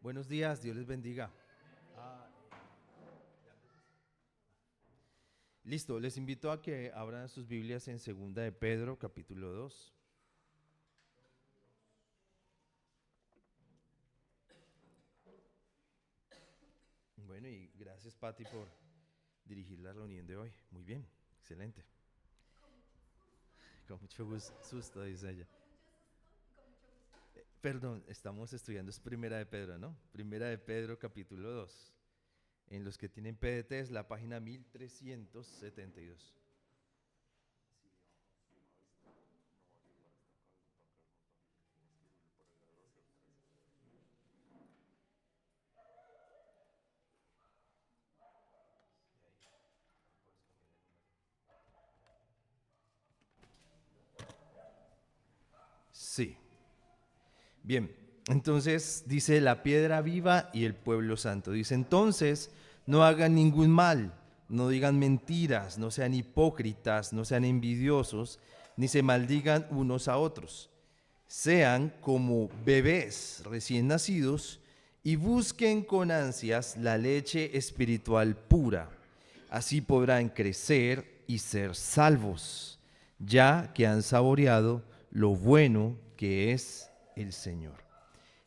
Buenos días, Dios les bendiga. Listo, les invito a que abran sus Biblias en Segunda de Pedro, capítulo 2. Bueno, y gracias, Patti, por dirigir la reunión de hoy. Muy bien, excelente. Con mucho susto, dice ella. Perdón, estamos estudiando, es Primera de Pedro, ¿no? Primera de Pedro, capítulo 2. En los que tienen PDT es la página 1372. Sí. Bien, entonces dice la piedra viva y el pueblo santo. Dice, entonces no hagan ningún mal, no digan mentiras, no sean hipócritas, no sean envidiosos, ni se maldigan unos a otros. Sean como bebés recién nacidos y busquen con ansias la leche espiritual pura. Así podrán crecer y ser salvos, ya que han saboreado lo bueno que es el Señor.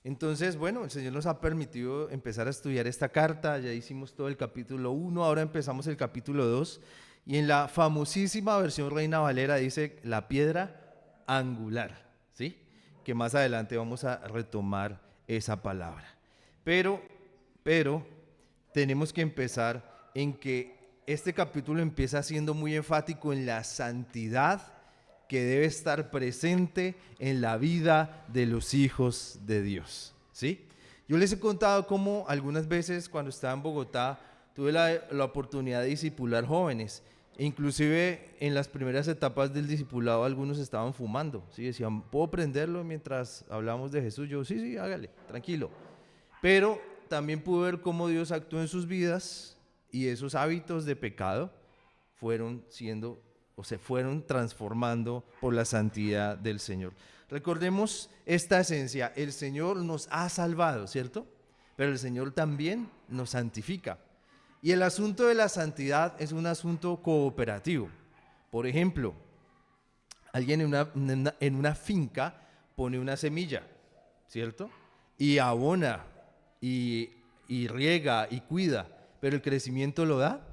Entonces, bueno, el Señor nos ha permitido empezar a estudiar esta carta, ya hicimos todo el capítulo 1, ahora empezamos el capítulo 2, y en la famosísima versión Reina Valera dice la piedra angular, ¿sí? Que más adelante vamos a retomar esa palabra. Pero, tenemos que empezar en que este capítulo empieza siendo muy enfático en la santidad que debe estar presente en la vida de los hijos de Dios, ¿sí? Yo les he contado cómo algunas veces cuando estaba en Bogotá tuve la oportunidad de discipular jóvenes. Inclusive en las primeras etapas del discipulado algunos estaban fumando, ¿sí? Decían, ¿puedo prenderlo mientras hablamos de Jesús? Yo, sí, hágale, tranquilo. Pero también pude ver cómo Dios actuó en sus vidas y esos hábitos de pecado fueron siendo o se fueron transformando por la santidad del Señor. Recordemos esta esencia, el Señor nos ha salvado, ¿cierto? Pero el Señor también nos santifica. Y el asunto de la santidad es un asunto cooperativo. Por ejemplo, alguien en una finca pone una semilla, ¿cierto? Y abona, y, y riega, y cuida, pero el crecimiento lo da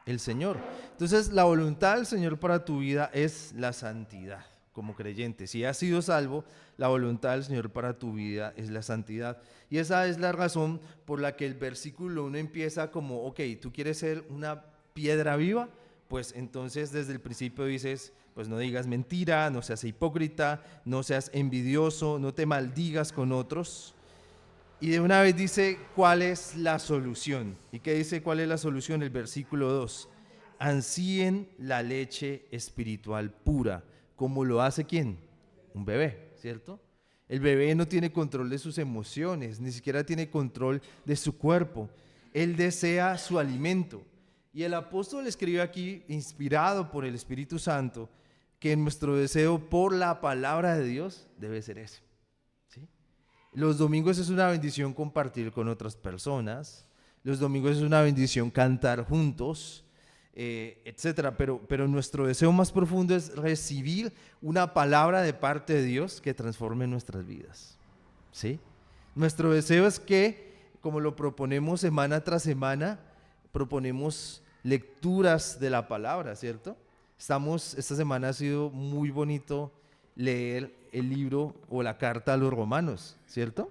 el Señor. Entonces, la voluntad del Señor para tu vida es la santidad, como creyente. Si has sido salvo, la voluntad del Señor para tu vida es la santidad. Y esa es la razón por la que el versículo 1 empieza como, ok, ¿tú quieres ser una piedra viva? Pues entonces desde el principio dices, pues no digas mentira, no seas hipócrita, no seas envidioso, no te maldigas con otros. Y de una vez dice cuál es la solución. ¿Y qué dice cuál es la solución? El versículo 2. Ansíen la leche espiritual pura. ¿Cómo lo hace quién? Un bebé, ¿cierto? El bebé no tiene control de sus emociones, ni siquiera tiene control de su cuerpo. Él desea su alimento. Y el apóstol escribe aquí, inspirado por el Espíritu Santo, que nuestro deseo por la palabra de Dios debe ser ese. ¿Sí? Los domingos es una bendición compartir con otras personas. Los domingos es una bendición cantar juntos, etcétera. Pero nuestro deseo más profundo es recibir una palabra de parte de Dios que transforme nuestras vidas. ¿Sí? Nuestro deseo es que, como lo proponemos semana tras semana, proponemos lecturas de la palabra, ¿cierto? Esta semana ha sido muy bonito leer el libro o la carta a los romanos, ¿cierto?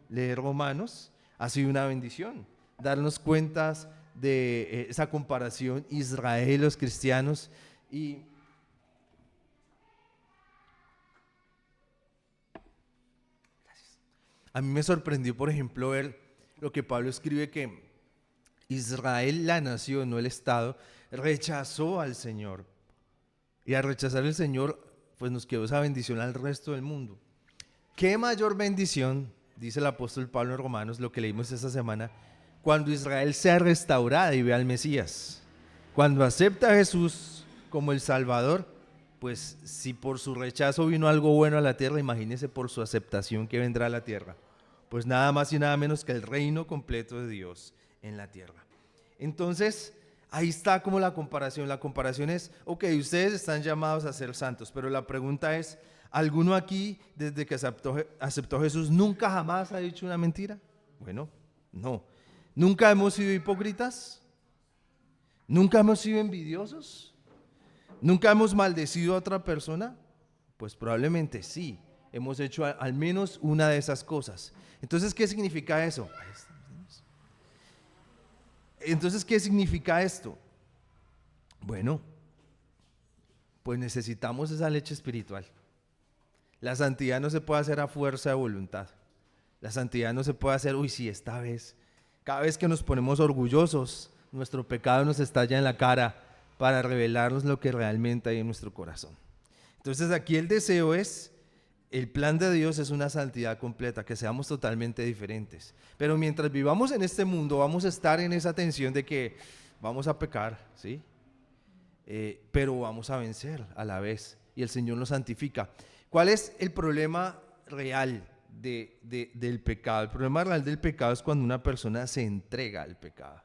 Leer Romanos ha sido una bendición. Darnos cuentas de esa comparación Israel, los cristianos, y a mí me sorprendió, por ejemplo, ver lo que Pablo escribe que Israel, la nación, no el Estado, rechazó al Señor. Y al rechazar al Señor, pues nos quedó esa bendición al resto del mundo. ¿Qué mayor bendición, dice el apóstol Pablo en Romanos, lo que leímos esta semana, cuando Israel sea restaurada y vea al Mesías? Cuando acepta a Jesús como el Salvador, pues si por su rechazo vino algo bueno a la tierra, imagínese por su aceptación que vendrá a la tierra. pues nada más y nada menos que el reino completo de Dios en la tierra. Entonces, ahí está como la comparación. La comparación es, ok, ustedes están llamados a ser santos, pero la pregunta es, ¿alguno aquí desde que aceptó Jesús nunca jamás ha dicho una mentira? Bueno, no. ¿Nunca hemos sido hipócritas? ¿Nunca hemos sido envidiosos? ¿Nunca hemos maldecido a otra persona? Pues probablemente sí, hemos hecho al menos una de esas cosas. Entonces, ¿qué significa eso? Entonces, ¿qué significa esto? Bueno, pues necesitamos esa leche espiritual. La santidad no se puede hacer a fuerza de voluntad. La santidad no se puede hacer, uy, sí, esta vez. Cada vez que nos ponemos orgullosos, nuestro pecado nos estalla en la cara para revelarnos lo que realmente hay en nuestro corazón. Entonces aquí el deseo es, el plan de Dios es una santidad completa, que seamos totalmente diferentes. Pero mientras vivamos en este mundo, vamos a estar en esa tensión de que vamos a pecar, ¿sí? Pero vamos a vencer a la vez, y el Señor nos santifica. ¿Cuál es el problema real del pecado? El problema real del pecado es cuando una persona se entrega al pecado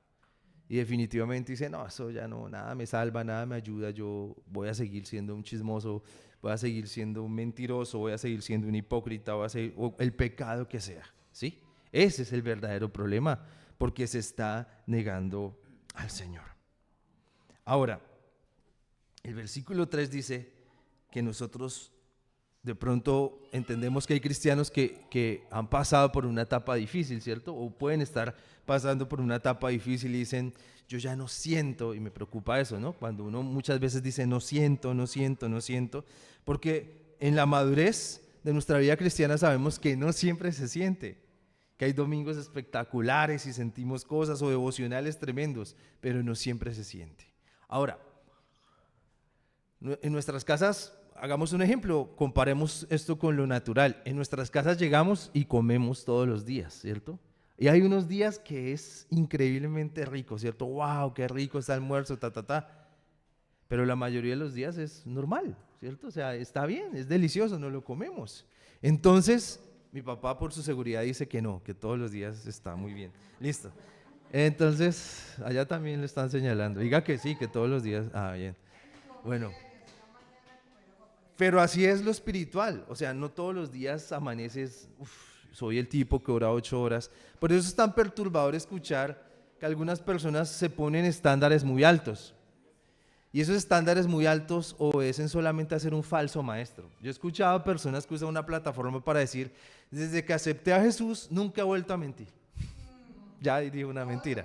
y definitivamente dice, no, eso ya no, nada me salva, nada me ayuda, yo voy a seguir siendo un chismoso, voy a seguir siendo un mentiroso, voy a seguir siendo un hipócrita, voy a seguir, o el pecado que sea, ¿sí? Ese es el verdadero problema, porque se está negando al Señor. Ahora, el versículo 3 dice que nosotros de pronto entendemos que hay cristianos que han pasado por una etapa difícil, ¿cierto? O pueden estar pasando por una etapa difícil y dicen, yo ya no siento, y me preocupa eso, ¿no? Cuando uno muchas veces dice, no siento, no siento, no siento, porque en la madurez de nuestra vida cristiana sabemos que no siempre se siente, que hay domingos espectaculares y sentimos cosas o devocionales tremendos, pero no siempre se siente. Ahora, en nuestras casas, hagamos un ejemplo, comparemos esto con lo natural. En nuestras casas llegamos y comemos todos los días, ¿cierto? Y hay unos días que es increíblemente rico, ¿cierto? ¡Wow! ¡Qué rico está el almuerzo! Pero la mayoría de los días es normal, ¿cierto? O sea, está bien, es delicioso, no lo comemos. Entonces, mi papá por su seguridad dice que no, que todos los días está muy bien. Listo. Entonces, allá también le están señalando. Diga que sí, que todos los días. Ah, bien. Bueno. Pero así es lo espiritual, o sea, no todos los días amaneces, soy el tipo que ora 8 horas. Por eso es tan perturbador escuchar que algunas personas se ponen estándares muy altos. Y esos estándares muy altos obedecen solamente a ser un falso maestro. Yo he escuchado personas que usan una plataforma para decir, desde que acepté a Jesús, nunca he vuelto a mentir. Ya dije una mentira,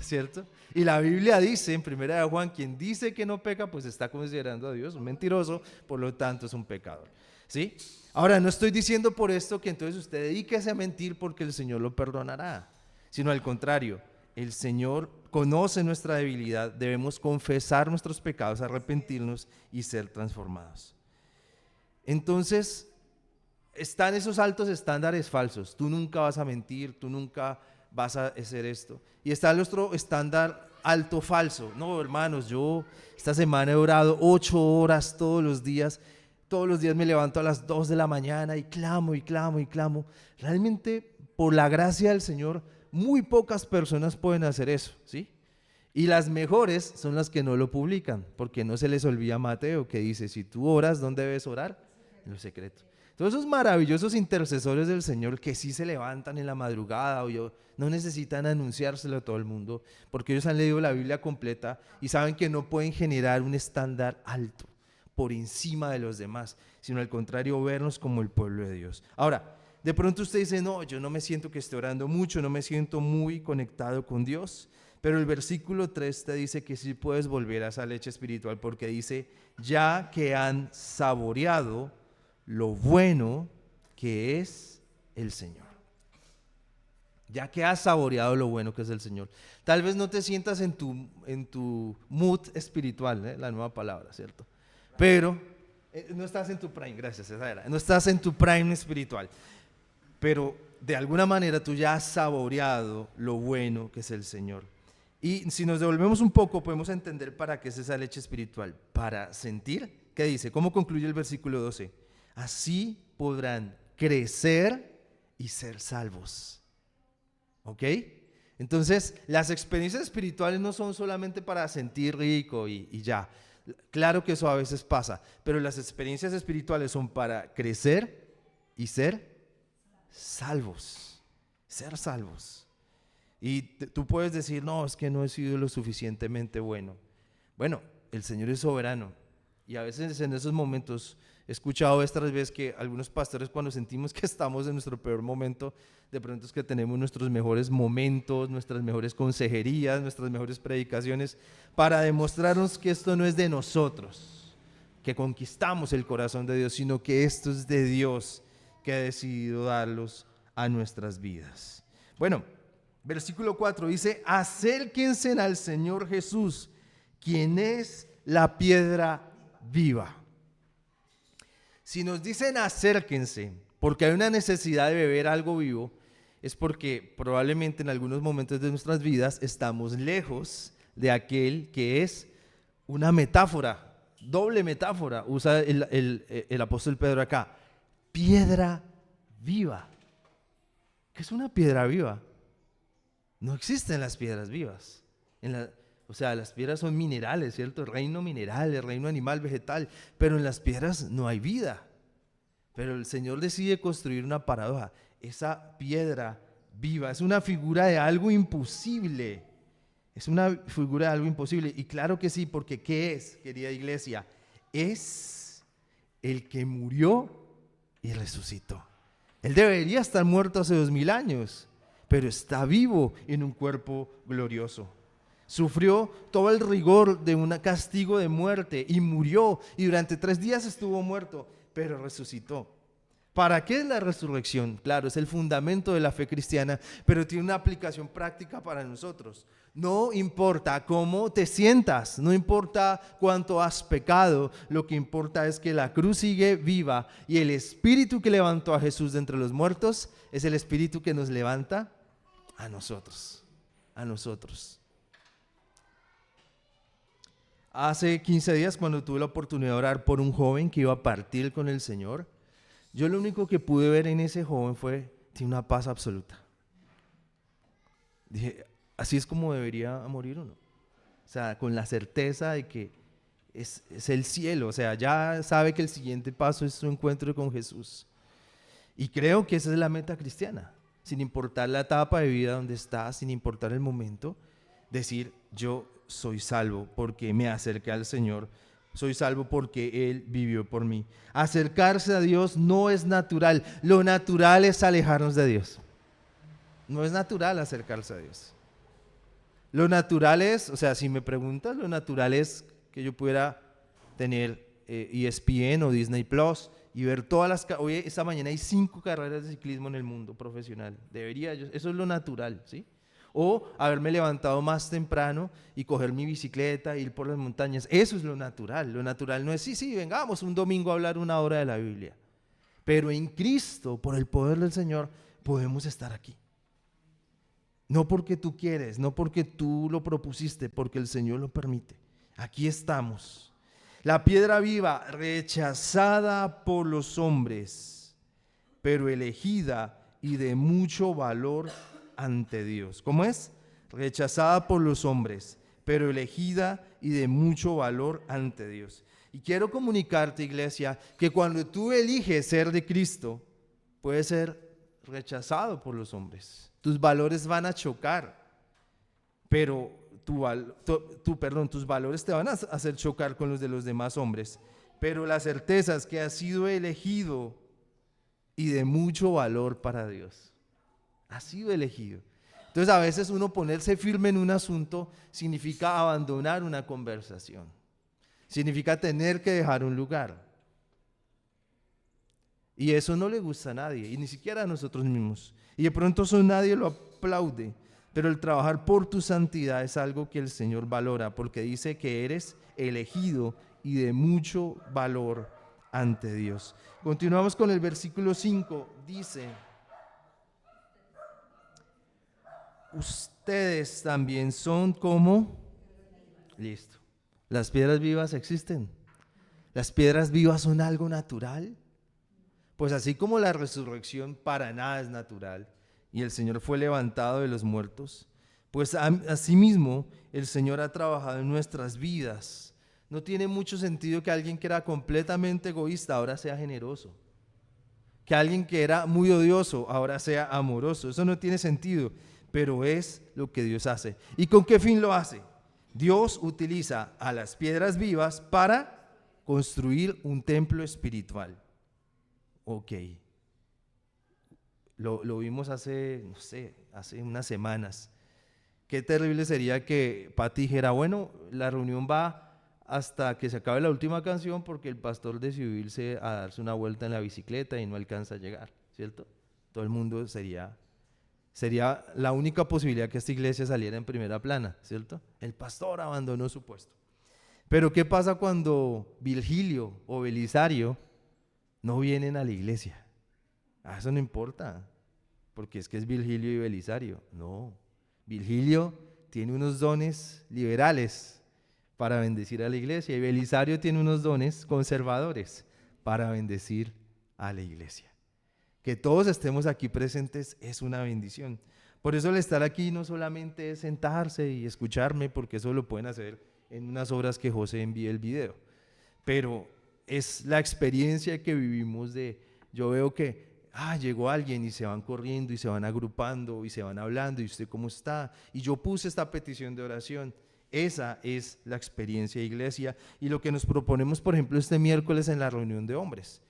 ¿cierto? Y la Biblia dice en 1 Juan, quien dice que no peca, pues está considerando a Dios un mentiroso, por lo tanto es un pecador, ¿sí? Ahora, no estoy diciendo por esto que entonces usted dedíquese a mentir porque el Señor lo perdonará, sino al contrario, el Señor conoce nuestra debilidad, debemos confesar nuestros pecados, arrepentirnos y ser transformados. Entonces, están esos altos estándares falsos, tú nunca vas a mentir, tú nunca vas a hacer esto. Y está el otro estándar alto falso. No, hermanos, yo esta semana he orado 8 horas todos los días me levanto a las 2 de la mañana y clamo y clamo y clamo. Realmente, por la gracia del Señor, muy pocas personas pueden hacer eso, ¿sí? Y las mejores son las que no lo publican, porque no se les olvida Mateo, que dice, si tú oras, ¿dónde debes orar? En lo secreto. Todos esos maravillosos intercesores del Señor que sí se levantan en la madrugada no necesitan anunciárselo a todo el mundo porque ellos han leído la Biblia completa y saben que no pueden generar un estándar alto por encima de los demás, sino al contrario vernos como el pueblo de Dios. Ahora, de pronto usted dice, no, yo no me siento que esté orando mucho, no me siento muy conectado con Dios, pero el versículo 3 te dice que sí puedes volver a esa leche espiritual porque dice, ya que han saboreado lo bueno que es el Señor. Ya que has saboreado lo bueno que es el Señor. Tal vez no te sientas en tu mood espiritual, la nueva palabra, ¿cierto? Pero no estás en tu prime, gracias, esa era. No estás en tu prime espiritual. Pero de alguna manera tú ya has saboreado lo bueno que es el Señor. Y si nos devolvemos un poco, podemos entender para qué es esa leche espiritual. Para sentir, ¿qué dice? ¿Cómo concluye el versículo 12? Así podrán crecer y ser salvos. ¿Ok? Entonces, las experiencias espirituales no son solamente para sentir rico y ya. Claro que eso a veces pasa, pero las experiencias espirituales son para crecer y ser salvos. Ser salvos. Y tú puedes decir, no, es que no he sido lo suficientemente bueno. Bueno, el Señor es soberano. Y a veces en esos momentos he escuchado otras veces que algunos pastores, cuando sentimos que estamos en nuestro peor momento, de pronto es que tenemos nuestros mejores momentos, nuestras mejores consejerías, nuestras mejores predicaciones, para demostrarnos que esto no es de nosotros, que conquistamos el corazón de Dios, sino que esto es de Dios, que ha decidido darlos a nuestras vidas. Bueno, versículo 4 dice, acérquense al Señor Jesús, quien es la piedra viva. Si nos dicen acérquense, porque hay una necesidad de beber algo vivo, es porque probablemente en algunos momentos de nuestras vidas estamos lejos de aquel que es una metáfora, doble metáfora, usa el apóstol Pedro acá, piedra viva. ¿Qué es una piedra viva? No existen las piedras vivas. O sea, las piedras son minerales, ¿cierto? El reino mineral, el reino animal, vegetal, pero en las piedras no hay vida. Pero el Señor decide construir una paradoja. Esa piedra viva es una figura de algo imposible. Es una figura de algo imposible. Y claro que sí, porque ¿qué es, querida iglesia? Es el que murió y resucitó. Él debería estar muerto hace 2000 años, pero está vivo en un cuerpo glorioso. Sufrió todo el rigor de un castigo de muerte y murió, y durante 3 días estuvo muerto, pero resucitó. ¿Para qué es la resurrección? Claro, es el fundamento de la fe cristiana, pero tiene una aplicación práctica para nosotros. No importa cómo te sientas, no importa cuánto has pecado, lo que importa es que la cruz sigue viva y el espíritu que levantó a Jesús de entre los muertos es el espíritu que nos levanta a nosotros, a nosotros. Hace 15 días, cuando tuve la oportunidad de orar por un joven que iba a partir con el Señor, yo lo único que pude ver en ese joven tiene una paz absoluta. Dije, así es como debería morir uno. O sea, con la certeza de que es el cielo. O sea, ya sabe que el siguiente paso es su encuentro con Jesús. Y creo que esa es la meta cristiana. Sin importar la etapa de vida donde está, sin importar el momento, decir, yo soy salvo porque me acerqué al Señor, soy salvo porque Él vivió por mí. Acercarse a Dios no es natural, lo natural es alejarnos de Dios. No es natural acercarse a Dios. Lo natural es, o sea, si me preguntas, lo natural es que yo pudiera tener ESPN o Disney Plus y ver todas las... Hoy, esta mañana hay 5 carreras de ciclismo en el mundo profesional. Eso es lo natural, ¿sí? O haberme levantado más temprano y coger mi bicicleta e ir por las montañas. Eso es lo natural. Lo natural no es, sí, vengamos un domingo a hablar 1 hora de la Biblia. Pero en Cristo, por el poder del Señor, podemos estar aquí. No porque tú quieres, no porque tú lo propusiste, porque el Señor lo permite. Aquí estamos. La piedra viva, rechazada por los hombres, pero elegida y de mucho valor ante Dios. ¿Cómo es? Rechazada por los hombres, pero elegida y de mucho valor ante Dios. Y quiero comunicarte, iglesia, que cuando tú eliges ser de Cristo, puedes ser rechazado por los hombres. Tus valores van a chocar, pero tus valores te van a hacer chocar con los de los demás hombres. Pero la certeza es que has sido elegido y de mucho valor para Dios. Ha sido elegido. Entonces a veces uno ponerse firme en un asunto significa abandonar una conversación. Significa tener que dejar un lugar. Y eso no le gusta a nadie, y ni siquiera a nosotros mismos. Y de pronto eso nadie lo aplaude. Pero el trabajar por tu santidad es algo que el Señor valora, porque dice que eres elegido y de mucho valor ante Dios. Continuamos con el versículo 5. Dice: ustedes también son como... Listo. ¿Las piedras vivas existen? ¿Las piedras vivas son algo natural? Pues así como la resurrección para nada es natural y el Señor fue levantado de los muertos, pues asimismo el Señor ha trabajado en nuestras vidas. No tiene mucho sentido que alguien que era completamente egoísta ahora sea generoso. Que alguien que era muy odioso ahora sea amoroso. Eso no tiene sentido, pero es lo que Dios hace. ¿Y con qué fin lo hace? Dios utiliza a las piedras vivas para construir un templo espiritual. Ok. Lo vimos hace, no sé, hace unas semanas. Qué terrible sería que Pati dijera, bueno, la reunión va hasta que se acabe la última canción porque el pastor decidió irse a darse una vuelta en la bicicleta y no alcanza a llegar, ¿cierto? Todo el mundo sería la única posibilidad que esta iglesia saliera en primera plana, ¿cierto? El pastor abandonó su puesto. Pero ¿qué pasa cuando Virgilio o Belisario no vienen a la iglesia? Eso no importa, porque es que es Virgilio y Belisario. No, Virgilio tiene unos dones liberales para bendecir a la iglesia y Belisario tiene unos dones conservadores para bendecir a la iglesia. Que todos estemos aquí presentes es una bendición. Por eso el estar aquí no solamente es sentarse y escucharme, porque eso lo pueden hacer en unas horas que José envíe el video, pero es la experiencia que vivimos yo veo que llegó alguien y se van corriendo y se van agrupando y se van hablando y usted cómo está y yo puse esta petición de oración. Esa es la experiencia de iglesia y lo que nos proponemos, por ejemplo, este miércoles en la reunión de hombres.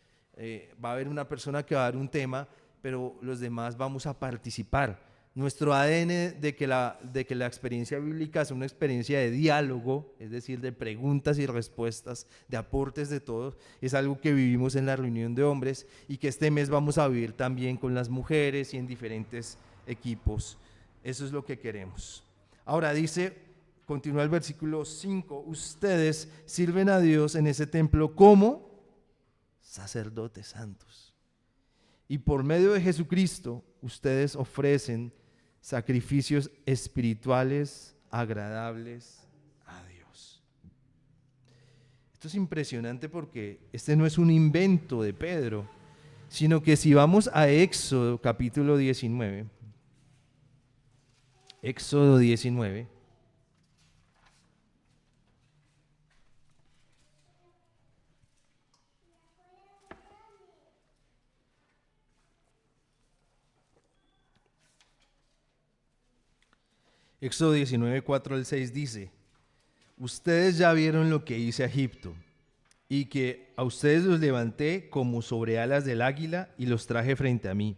Va a haber una persona que va a dar un tema, pero los demás vamos a participar. Nuestro ADN de que la experiencia bíblica es una experiencia de diálogo, es decir, de preguntas y respuestas, de aportes de todos, es algo que vivimos en la reunión de hombres y que este mes vamos a vivir también con las mujeres y en diferentes equipos. Eso es lo que queremos. Ahora continúa el versículo 5, ustedes sirven a Dios en ese templo como sacerdotes santos. Y por medio de Jesucristo, ustedes ofrecen sacrificios espirituales agradables a Dios. Esto es impresionante porque este no es un invento de Pedro, sino que si vamos a Éxodo capítulo 19, Éxodo 19, Éxodo 19, 4 al 6 dice, ustedes ya vieron lo que hice a Egipto y que a ustedes los levanté como sobre alas del águila y los traje frente a mí.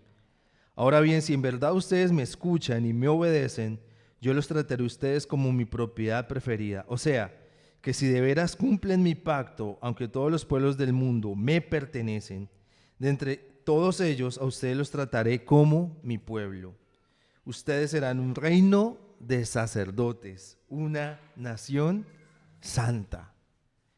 Ahora bien, si en verdad ustedes me escuchan y me obedecen, yo los trataré a ustedes como mi propiedad preferida. O sea, que si de veras cumplen mi pacto, aunque todos los pueblos del mundo me pertenecen, de entre todos ellos a ustedes los trataré como mi pueblo. Ustedes serán un reino de sacerdotes, una nación santa.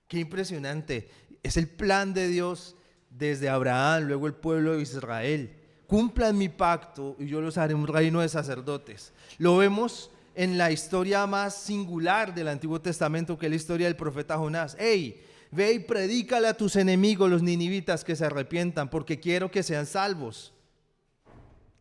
Qué impresionante. Es el plan de Dios desde Abraham, luego el pueblo de Israel. Cumplan mi pacto y yo los haré un reino de sacerdotes. Lo vemos en la historia más singular del Antiguo Testamento, que es la historia del profeta Jonás. ¡Hey! Ve y predícale a tus enemigos, los ninivitas, que se arrepientan, porque quiero que sean salvos.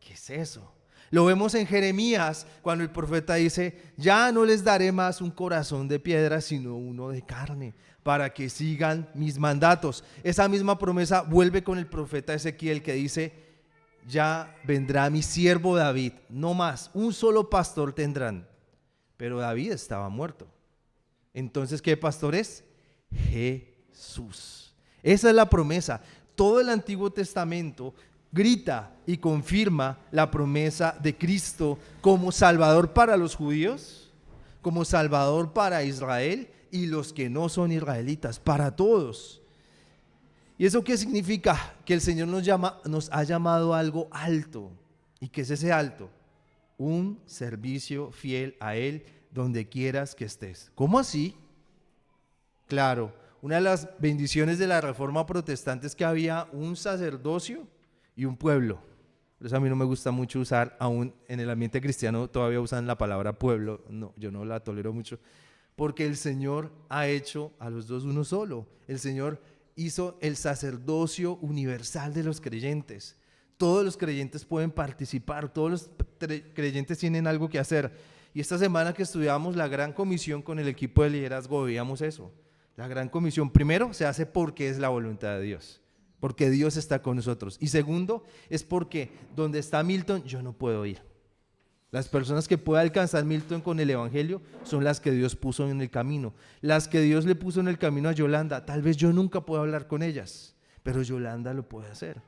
¿Qué es eso? Lo vemos en Jeremías, cuando el profeta dice, ya no les daré más un corazón de piedra, sino uno de carne, para que sigan mis mandatos. Esa misma promesa vuelve con el profeta Ezequiel, que dice, ya vendrá mi siervo David, no más, un solo pastor tendrán. Pero David estaba muerto. Entonces, ¿qué pastor es? Jesús. Esa es la promesa. Todo el Antiguo Testamento grita y confirma la promesa de Cristo como Salvador para los judíos, como Salvador para Israel y los que no son israelitas, para todos. ¿Y eso qué significa? Que el Señor nos ha llamado a algo alto. ¿Y qué es ese alto? Un servicio fiel a Él donde quieras que estés. ¿Cómo así? Claro, una de las bendiciones de la Reforma Protestante es que había un sacerdocio y un pueblo. Por eso a mí no me gusta mucho usar, aún en el ambiente cristiano todavía usan la palabra pueblo, no, yo no la tolero mucho, porque el Señor ha hecho a los dos uno solo. El Señor hizo el sacerdocio universal de los creyentes. Todos los creyentes pueden participar, todos los creyentes tienen algo que hacer. Y esta semana que estudiamos la Gran Comisión con el equipo de liderazgo veíamos eso. La Gran Comisión, primero, se hace porque es la voluntad de Dios, porque Dios está con nosotros. Y segundo, es porque donde está Milton, yo no puedo ir. Las personas que puede alcanzar Milton con el Evangelio son las que Dios puso en el camino. Las que Dios le puso en el camino a Yolanda, tal vez yo nunca pueda hablar con ellas, pero Yolanda lo puede hacer.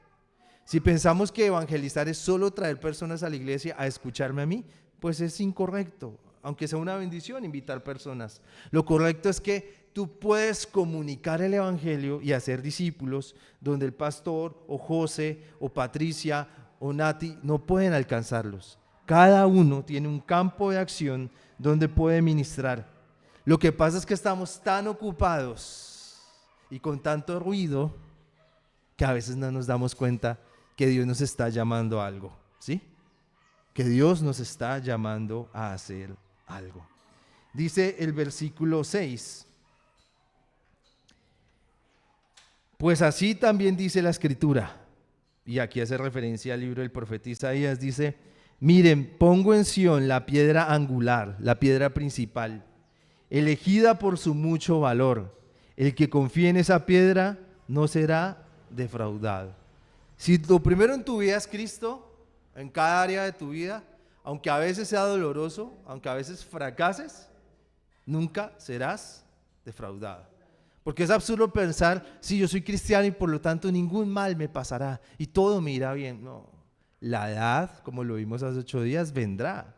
Si pensamos que evangelizar es solo traer personas a la iglesia a escucharme a mí, pues es incorrecto, aunque sea una bendición invitar personas. Lo correcto es que tú puedes comunicar el evangelio y hacer discípulos donde el pastor o José o Patricia o Nati no pueden alcanzarlos. Cada uno tiene un campo de acción donde puede ministrar. Lo que pasa es que estamos tan ocupados y con tanto ruido que a veces no nos damos cuenta que Dios nos está llamando a algo, ¿sí? Que Dios nos está llamando a hacer algo. Dice el versículo 6. Pues así también dice la Escritura, y aquí hace referencia al libro del profeta Isaías, dice: miren, pongo en Sión la piedra angular, la piedra principal, elegida por su mucho valor. El que confíe en esa piedra no será defraudado. Si lo primero en tu vida es Cristo, en cada área de tu vida, aunque a veces sea doloroso, aunque a veces fracases, nunca serás defraudado. Porque es absurdo pensar, sí, yo soy cristiano y por lo tanto ningún mal me pasará y todo me irá bien. No, la edad, como lo vimos hace 8 días, vendrá.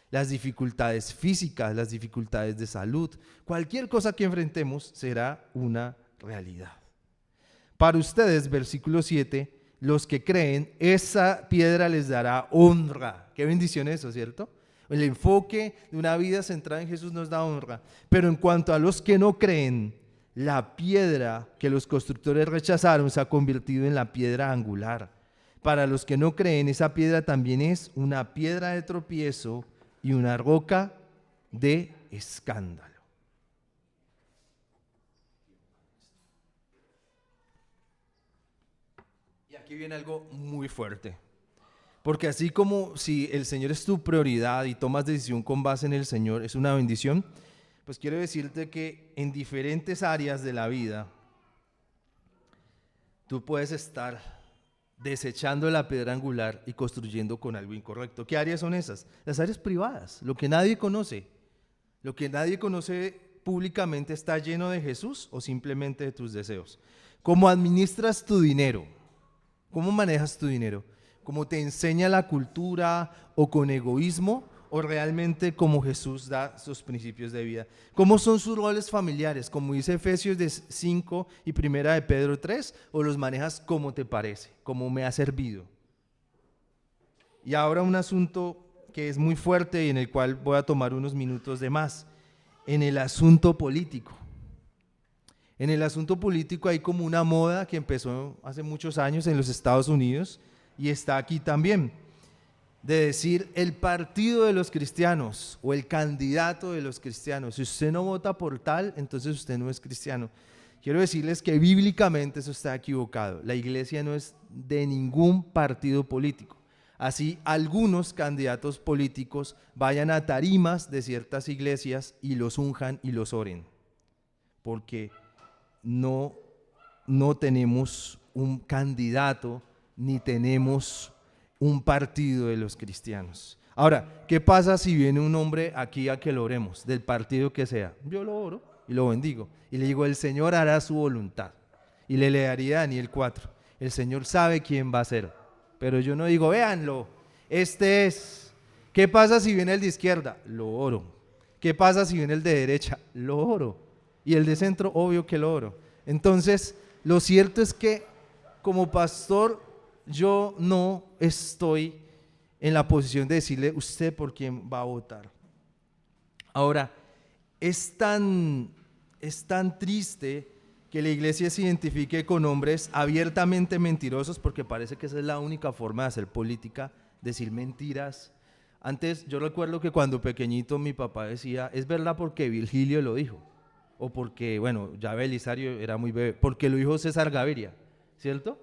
Las dificultades físicas, las dificultades de salud, cualquier cosa que enfrentemos será una realidad. Para ustedes, versículo 7, los que creen, esa piedra les dará honra. Qué bendición eso, ¿cierto? El enfoque de una vida centrada en Jesús nos da honra. Pero en cuanto a los que no creen, la piedra que los constructores rechazaron se ha convertido en la piedra angular. Para los que no creen, esa piedra también es una piedra de tropiezo y una roca de escándalo. Y aquí viene algo muy fuerte. Porque así como si el Señor es tu prioridad y tomas decisión con base en el Señor, es una bendición, pues quiero decirte que en diferentes áreas de la vida, tú puedes estar desechando la piedra angular y construyendo con algo incorrecto. ¿Qué áreas son esas? Las áreas privadas, lo que nadie conoce. Lo que nadie conoce públicamente está lleno de Jesús o simplemente de tus deseos. ¿Cómo administras tu dinero? ¿Cómo manejas tu dinero? ¿Cómo te enseña la cultura o con egoísmo o realmente como Jesús da sus principios de vida? ¿Cómo son sus roles familiares? Como dice Efesios 5 y Primera de Pedro 3, o los manejas como te parece, como me ha servido. Y ahora un asunto que es muy fuerte y en el cual voy a tomar unos minutos de más, en el asunto político. En el asunto político hay como una moda que empezó hace muchos años en los Estados Unidos y está aquí también, de decir el partido de los cristianos o el candidato de los cristianos. Si usted no vota por tal, entonces usted no es cristiano. Quiero decirles que bíblicamente eso está equivocado. La iglesia no es de ningún partido político. Así algunos candidatos políticos vayan a tarimas de ciertas iglesias y los unjan y los oren. Porque no tenemos un candidato ni tenemos un partido de los cristianos. Ahora, ¿qué pasa si viene un hombre aquí a que lo oremos, del partido que sea? Yo lo oro y lo bendigo y le digo: el Señor hará su voluntad. Y le leería Daniel 4. El Señor sabe quién va a ser, pero yo no digo: véanlo, este es. ¿Qué pasa si viene el de izquierda? Lo oro. ¿Qué pasa si viene el de derecha? Lo oro. Y el de centro, obvio que lo oro. Entonces, lo cierto es que como pastor yo no estoy en la posición de decirle usted por quién va a votar. Ahora, es tan triste que la iglesia se identifique con hombres abiertamente mentirosos, porque parece que esa es la única forma de hacer política, decir mentiras. Antes yo recuerdo que cuando pequeñito mi papá decía: es verdad porque Virgilio lo dijo, o porque, bueno, ya Belisario era muy bebé, porque lo dijo César Gaviria, ¿cierto?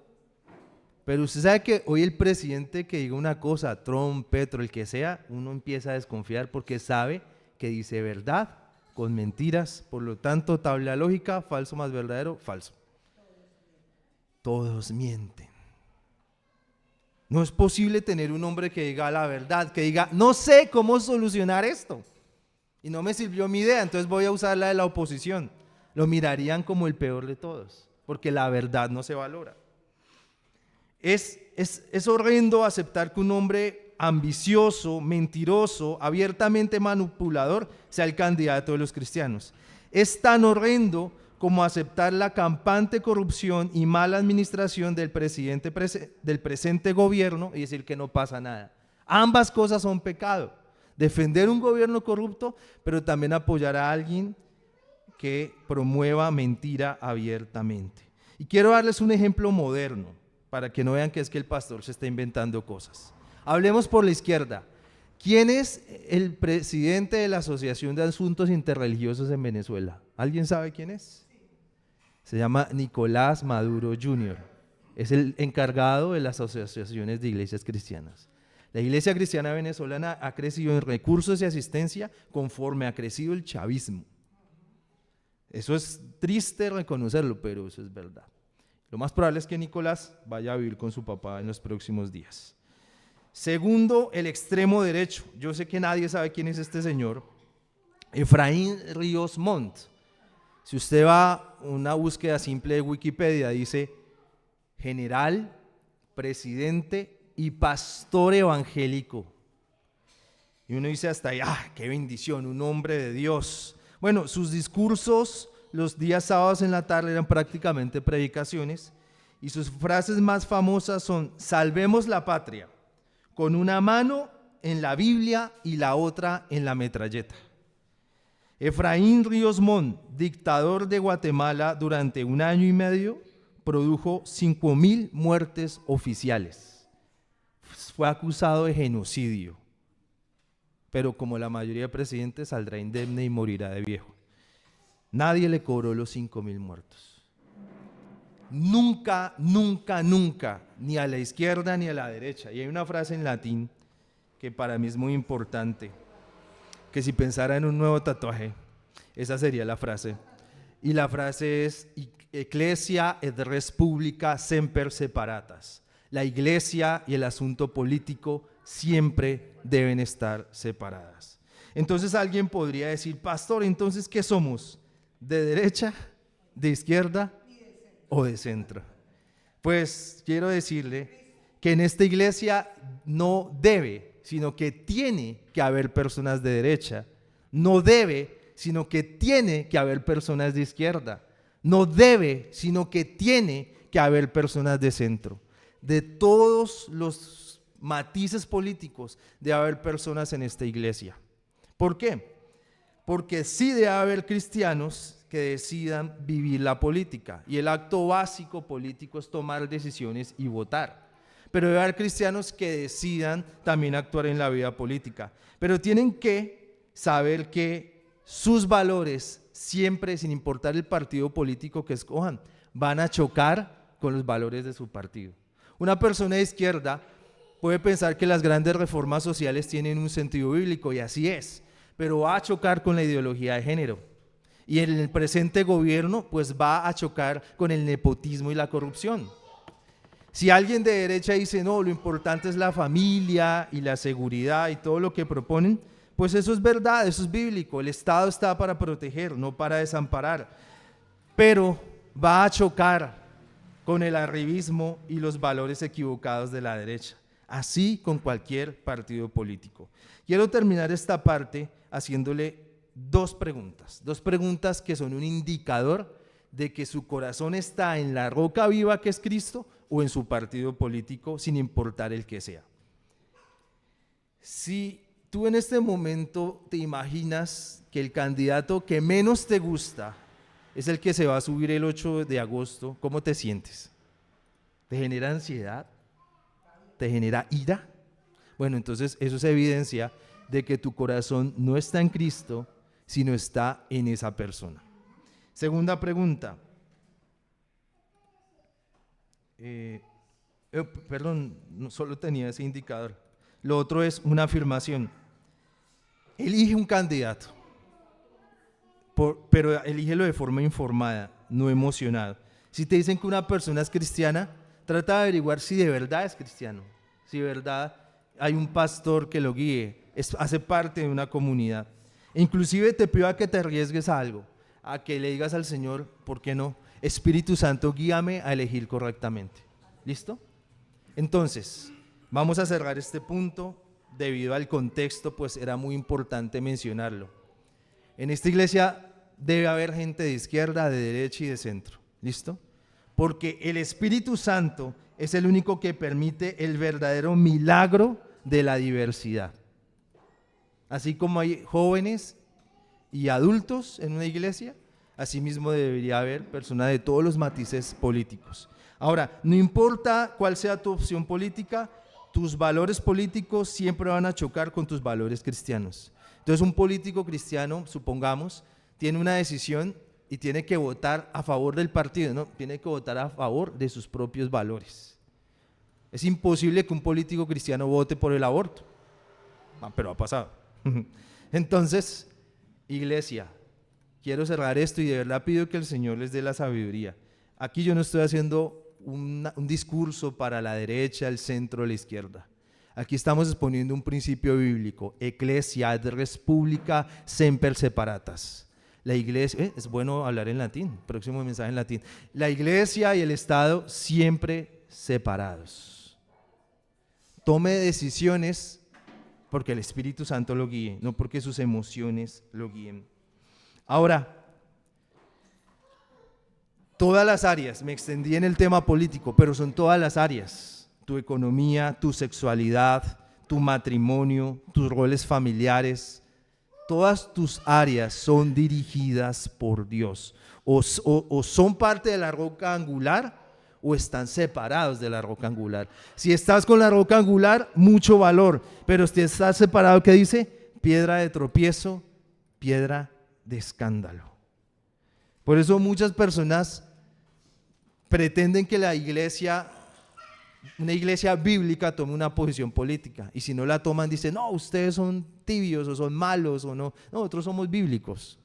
Pero usted sabe que hoy el presidente que diga una cosa, Trump, Petro, el que sea, uno empieza a desconfiar porque sabe que dice verdad con mentiras, por lo tanto, tabla lógica, falso más verdadero, falso. Todos mienten. No es posible tener un hombre que diga la verdad, que diga, no sé cómo solucionar esto. Y no me sirvió mi idea, entonces voy a usar la de la oposición. Lo mirarían como el peor de todos, porque la verdad no se valora. Es horrendo aceptar que un hombre ambicioso, mentiroso, abiertamente manipulador sea el candidato de los cristianos. Es tan horrendo como aceptar la campante corrupción y mala administración del presente gobierno y decir que no pasa nada. Ambas cosas son pecado. Defender un gobierno corrupto, pero también apoyar a alguien que promueva mentira abiertamente. Y quiero darles un ejemplo moderno, para que no vean que es que el pastor se está inventando cosas. Hablemos por la izquierda. ¿Quién es el presidente de la Asociación de Asuntos Interreligiosos en Venezuela? ¿Alguien sabe quién es? Se llama Nicolás Maduro Jr. Es el encargado de las asociaciones de iglesias cristianas. La iglesia cristiana venezolana ha crecido en recursos y asistencia conforme ha crecido el chavismo. Eso es triste reconocerlo, pero eso es verdad. Lo más probable es que Nicolás vaya a vivir con su papá en los próximos días. Segundo, el extremo derecho. Yo sé que nadie sabe quién es este señor. Efraín Ríos Montt. Si usted va a una búsqueda simple de Wikipedia, dice general, presidente y pastor evangélico. Y uno dice hasta ahí, qué bendición, un hombre de Dios. Bueno, sus discursos los días sábados en la tarde eran prácticamente predicaciones y sus frases más famosas son: salvemos la patria, con una mano en la Biblia y la otra en la metralleta. Efraín Ríos Montt, dictador de Guatemala durante 1 año y medio, produjo 5,000 muertes oficiales. Fue acusado de genocidio, pero como la mayoría de presidentes saldrá indemne y morirá de viejo. Nadie le cobró los 5,000 muertos. Nunca, nunca, nunca, ni a la izquierda ni a la derecha. Y hay una frase en latín que para mí es muy importante, que si pensara en un nuevo tatuaje, esa sería la frase. Y la frase es: Ecclesia et res publica semper separatas. La iglesia y el asunto político siempre deben estar separadas. Entonces alguien podría decir: pastor, entonces ¿qué somos? ¿De derecha, de izquierda o de centro? Pues quiero decirle que en esta iglesia no debe, sino que tiene que haber personas de derecha. No debe, sino que tiene que haber personas de izquierda. No debe, sino que tiene que haber personas de centro. De todos los matices políticos debe haber personas en esta iglesia. ¿Por qué? Porque sí debe haber cristianos que decidan vivir la política, y el acto básico político es tomar decisiones y votar. Pero debe haber cristianos que decidan también actuar en la vida política, pero tienen que saber que sus valores siempre, sin importar el partido político que escojan, van a chocar con los valores de su partido. Una persona de izquierda puede pensar que las grandes reformas sociales tienen un sentido bíblico, y así es, pero va a chocar con la ideología de género. Y en el presente gobierno, pues va a chocar con el nepotismo y la corrupción. Si alguien de derecha dice, no, lo importante es la familia y la seguridad y todo lo que proponen, pues eso es verdad, eso es bíblico. El Estado está para proteger, no para desamparar. Pero va a chocar con el arribismo y los valores equivocados de la derecha. Así con cualquier partido político. Quiero terminar esta parte haciéndole dos preguntas que son un indicador de que su corazón está en la roca viva que es Cristo o en su partido político, sin importar el que sea. Si tú en este momento te imaginas que el candidato que menos te gusta es el que se va a subir el 8 de agosto, ¿cómo te sientes? ¿Te genera ansiedad? ¿Te genera ira? Bueno, entonces eso es evidencia de que tu corazón no está en Cristo, sino está en esa persona. Segunda pregunta. Perdón, no solo tenía ese indicador. Lo otro es una afirmación. Elige un candidato, pero elígelo de forma informada, no emocionada. Si te dicen que una persona es cristiana, trata de averiguar si de verdad es cristiano, si de verdad hay un pastor que lo guíe, hace parte de una comunidad. Inclusive te pido a que te arriesgues a algo, a que le digas al Señor, ¿por qué no? Espíritu Santo, guíame a elegir correctamente. ¿Listo? Entonces, vamos a cerrar este punto. Debido al contexto, pues era muy importante mencionarlo. En esta iglesia debe haber gente de izquierda, de derecha y de centro. ¿Listo? Porque el Espíritu Santo es el único que permite el verdadero milagro de la diversidad. Así como hay jóvenes y adultos en una iglesia, asimismo debería haber personas de todos los matices políticos. Ahora, no importa cuál sea tu opción política, tus valores políticos siempre van a chocar con tus valores cristianos. Entonces, un político cristiano, supongamos, tiene una decisión y tiene que votar a favor del partido, no, tiene que votar a favor de sus propios valores. Es imposible que un político cristiano vote por el aborto, pero ha pasado. Entonces, iglesia, quiero cerrar esto y de verdad pido que el Señor les dé la sabiduría. Aquí yo no estoy haciendo un discurso para la derecha, el centro o la izquierda. Aquí estamos exponiendo un principio bíblico: Ecclesia ad res publica semper separatas. La iglesia, es bueno hablar en latín, próximo mensaje en latín. La iglesia y el Estado siempre separados. Tome decisiones porque el Espíritu Santo lo guíe, no porque sus emociones lo guíen. Ahora, todas las áreas, me extendí en el tema político, pero son todas las áreas: tu economía, tu sexualidad, tu matrimonio, tus roles familiares, todas tus áreas son dirigidas por Dios, o son parte de la roca angular o están separados de la roca angular. Si estás con la roca angular, mucho valor, pero si estás separado, ¿qué dice? Piedra de tropiezo, piedra de escándalo. Por eso muchas personas pretenden que la iglesia, una iglesia bíblica, tome una posición política, y si no la toman dicen, no, ustedes son tibios o son malos o no, nosotros somos bíblicos.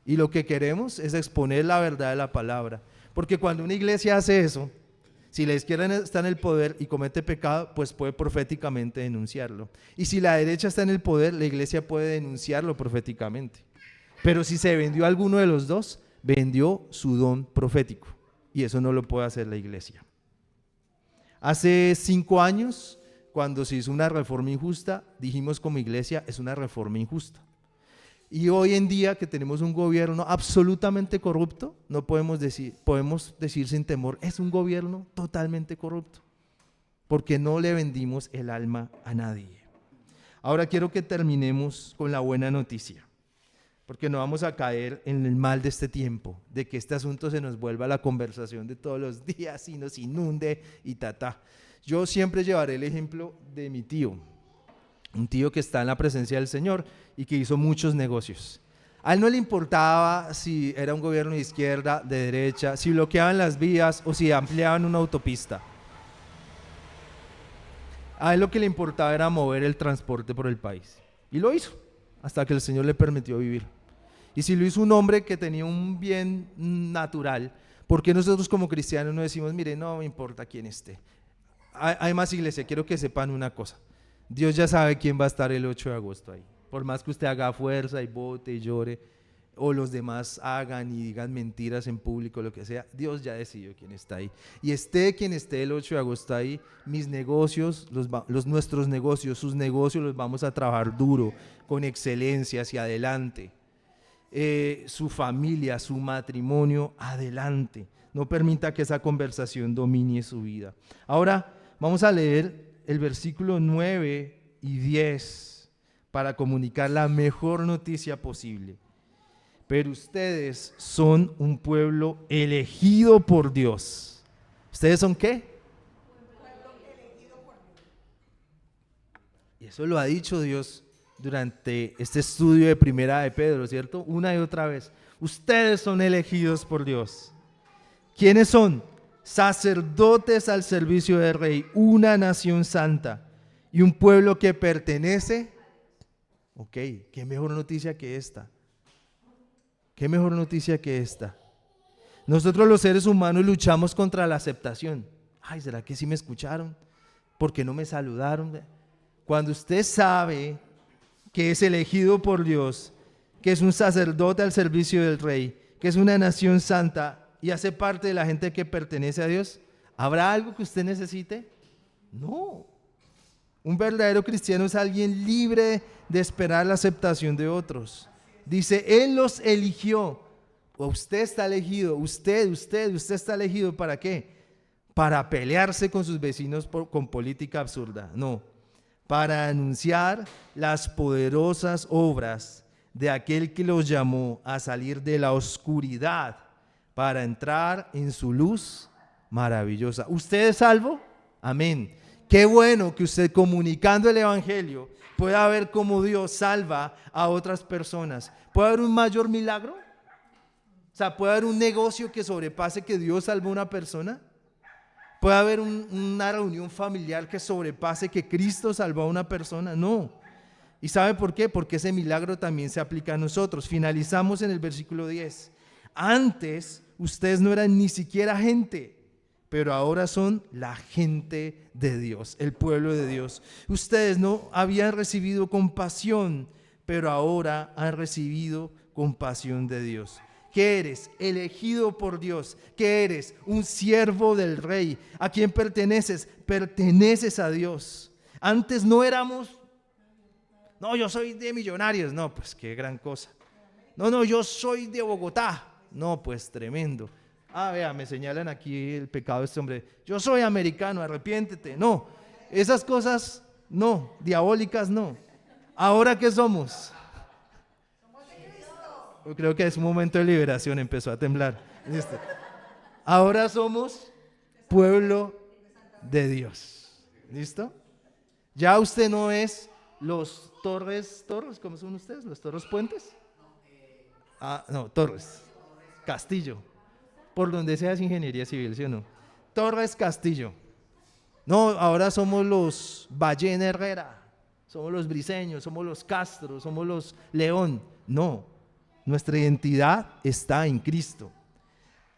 Y lo que queremos es exponer la verdad de la palabra, porque cuando una iglesia hace eso, si la izquierda está en el poder y comete pecado, pues puede proféticamente denunciarlo, y si la derecha está en el poder, la iglesia puede denunciarlo proféticamente. Pero si se vendió a alguno de los dos, vendió su don profético, y eso no lo puede hacer la iglesia. Hace 5 años, cuando se hizo una reforma injusta, dijimos como iglesia, es una reforma injusta. Y hoy en día que tenemos un gobierno absolutamente corrupto, no podemos decir sin temor, es un gobierno totalmente corrupto, porque no le vendimos el alma a nadie. Ahora quiero que terminemos con la buena noticia, porque no vamos a caer en el mal de este tiempo, de que este asunto se nos vuelva la conversación de todos los días y nos inunde y Yo siempre llevaré el ejemplo de mi tío, un tío que está en la presencia del Señor y que hizo muchos negocios. A él no le importaba si era un gobierno de izquierda, de derecha, si bloqueaban las vías o si ampliaban una autopista. A él lo que le importaba era mover el transporte por el país, y lo hizo hasta que el Señor le permitió vivir. Y si lo hizo un hombre que tenía un bien natural, ¿por qué nosotros como cristianos no decimos, mire, no me importa quién esté? Hay más, iglesia, quiero que sepan una cosa: Dios ya sabe quién va a estar el 8 de agosto ahí. Por más que usted haga fuerza y vote y llore, o los demás hagan y digan mentiras en público, lo que sea, Dios ya decidió quién está ahí. Y esté quien esté el 8 de agosto ahí, mis negocios, nuestros negocios, sus negocios los vamos a trabajar duro, con excelencia, hacia adelante. Su familia, su matrimonio, adelante. No permita que esa conversación domine su vida. Ahora vamos a leer el versículo 9 y 10 para comunicar la mejor noticia posible. Pero ustedes son un pueblo elegido por Dios. ¿Ustedes son qué? Un pueblo elegido por Dios. Y eso lo ha dicho Dios durante este estudio de Primera de Pedro, ¿cierto? Una y otra vez. Ustedes son elegidos por Dios. ¿Quiénes son? Sacerdotes al servicio del Rey, una nación santa y un pueblo que pertenece. Ok, qué mejor noticia que esta. Qué mejor noticia que esta. Nosotros los seres humanos luchamos contra la aceptación. Ay, ¿será que sí me escucharon? ¿Por qué no me saludaron? Cuando usted sabe que es elegido por Dios, que es un sacerdote al servicio del Rey, que es una nación santa y hace parte de la gente que pertenece a Dios, ¿habrá algo que usted necesite? No. Un verdadero cristiano es alguien libre de esperar la aceptación de otros. Dice, Él los eligió. O usted está elegido, usted está elegido ¿para qué? Para pelearse con sus vecinos con política absurda. No, para anunciar las poderosas obras de aquel que los llamó a salir de la oscuridad para entrar en su luz maravillosa. ¿Usted es salvo? Amén. Qué bueno que usted, comunicando el evangelio, pueda ver cómo Dios salva a otras personas. ¿Puede haber un mayor milagro? O sea, ¿puede haber un negocio que sobrepase que Dios salvó a una persona? ¿Puede haber una reunión familiar que sobrepase que Cristo salvó a una persona? No. ¿Y sabe por qué? Porque ese milagro también se aplica a nosotros. Finalizamos en el versículo 10. Antes ustedes no eran ni siquiera gente, pero ahora son la gente de Dios, el pueblo de Dios. Ustedes no habían recibido compasión, pero ahora han recibido compasión de Dios. ¿Qué eres? Elegido por Dios. ¿Qué eres? Un siervo del Rey. ¿A quién perteneces? Perteneces a Dios. Antes no éramos, no, yo soy de Millonarios. No, pues qué gran cosa. No, yo soy de Bogotá. No, pues tremendo. Vea, me señalan aquí el pecado de este hombre. Yo soy americano, arrepiéntete. No, esas cosas no, diabólicas no. ¿Ahora qué somos? Yo creo que es un momento de liberación, empezó a temblar. ¿Listo? Ahora somos pueblo de Dios. ¿Listo? Ya usted no es los Torres, ¿cómo son ustedes? ¿Los Torres Puentes? No, Torres, Castillo. Por donde sea es ingeniería civil, ¿sí o no? Torres Castillo. No, ahora somos los Ballena Herrera, somos los Briceños, somos los Castro, somos los León. No. Nuestra identidad está en Cristo.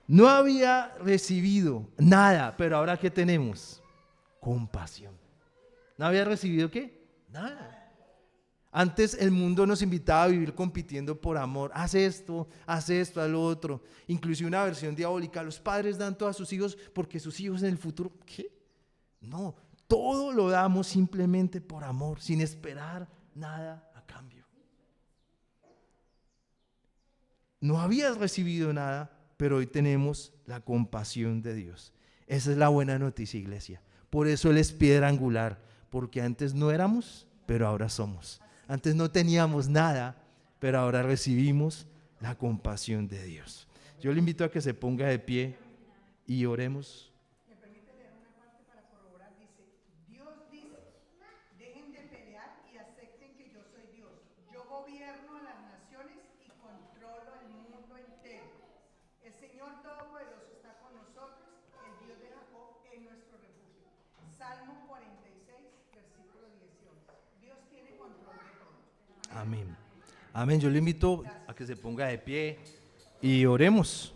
No había recibido nada, pero ahora ¿qué tenemos? Compasión. ¿No había recibido qué? Nada. Antes el mundo nos invitaba a vivir compitiendo por amor. Haz esto, haz lo otro. Inclusive una versión diabólica. Los padres dan todo a sus hijos porque sus hijos en el futuro... ¿Qué? No, todo lo damos simplemente por amor, sin esperar nada a cambio. No habías recibido nada, pero hoy tenemos la compasión de Dios. Esa es la buena noticia, iglesia. Por eso Él es piedra angular, porque antes no éramos, pero ahora somos. Antes no teníamos nada, pero ahora recibimos la compasión de Dios. Yo le invito a que se ponga de pie y oremos. ¿Me permite leer una parte para corroborar? Dice, Dios dice, dejen de pelear y acepten que yo soy Dios. Yo gobierno a las naciones y controlo el mundo entero. El Señor Todopoderoso está con nosotros, el Dios de Jacob es nuestro refugio. Salmo 46, versículo 18. Dios tiene control de todo. Amén. Amén. Yo le invito a que se ponga de pie y oremos.